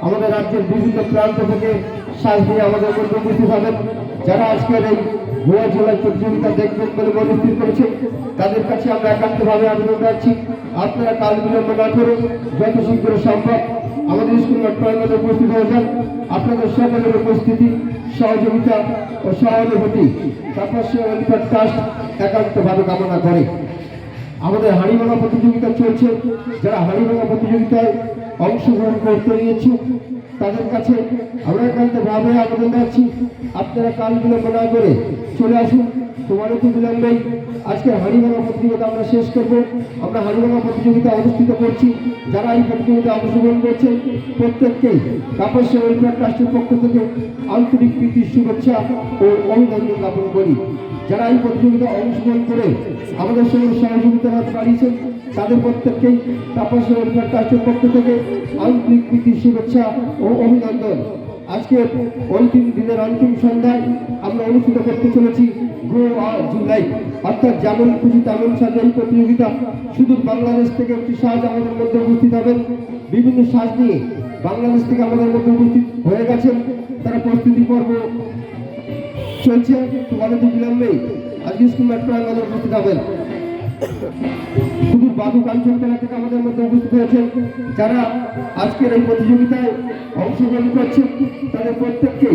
আমাদের রাজ্যের বিভিন্ন প্রান্ত থেকে সাজ দিয়ে আমাদের মধ্যে উপস্থিত হবেন। যারা আজকের এই গোয়া জেলার প্রতিযোগিতা দেখবেন বলে মনস্থির করেছে, তাদের কাছে আমরা একান্তভাবে আবেদন রাখছি, আপনারা কাল বিলম্ব না করে যত শীঘ্র সম্ভব আমাদের স্কুল মাঠ প্রাঙ্গণে উপস্থিত হয়ে যান। আপনাদের সকলের উপস্থিতি, সহযোগিতা ও সহানুভূতি তাপস্য ওয়েলফেয়ার ট্রাস্ট একান্তভাবে কামনা করে। আমাদের হাঁড়িভাঙা প্রতিযোগিতা চলছে। যারা হাঁড়িভাঙা প্রতিযোগিতায় অংশগ্রহণ করতে নিয়েছে তাদের কাছে আমরা একান্তভাবে আবেদন রাখছি, আপনারা কাল বিলম্ব না করে চলে আসুন। তোমারও তো বিলম্বেই আজকের হাঁড়িভাঙা প্রতিযোগিতা আমরা শেষ করব। আমরা হাঁড়িভাঙা প্রতিযোগিতা অনুষ্ঠিত করছি। যারা এই প্রতিযোগিতায় অংশগ্রহণ করছে প্রত্যেককেই তাপস্য ওয়েলফেয়ার ট্রাস্টের পক্ষ থেকে আন্তরিক প্রীতি, শুভেচ্ছা ও অভিনন্দন জ্ঞাপন করি। যারা এই প্রতিযোগিতায় অংশগ্রহণ করে আমাদের সঙ্গে সহযোগিতা হাত বাড়িয়েছেন তাদের প্রত্যেককেই তাপস্য ওয়েলফেয়ার ট্রাস্টের পক্ষ থেকে আন্তরিক প্রীতি, শুভেচ্ছা ও অভিনন্দন। আজকে অন্তিম দিনের অন্তিম সন্ধ্যায় আমরা অনুষ্ঠিত করতে চলেছি গোয়া জুলাই, অর্থাৎ যেমন খুশি তেমন সাজে এই প্রতিযোগিতা। শুধু বাংলাদেশ থেকে একটি সাজ আমাদের মধ্যে উপস্থিত হবেন। বিভিন্ন সাজ নিয়ে বাংলাদেশ থেকে আমাদের মধ্যে উপস্থিত হয়ে গেছেন। তারা প্রস্তুতি পর্ব চলছে। তোমাদের বিলম্বেই আজকে স্কুল মাঠ প্রাঙ্গণে উপস্থিত হবেন। শুধু বাবু কাঞ্চনতলা থেকে আমাদের মধ্যে উপস্থিত হয়েছেন। যারা আজকের এই প্রতিযোগিতায় অংশগ্রহণ করছেন তাদের প্রত্যেককেই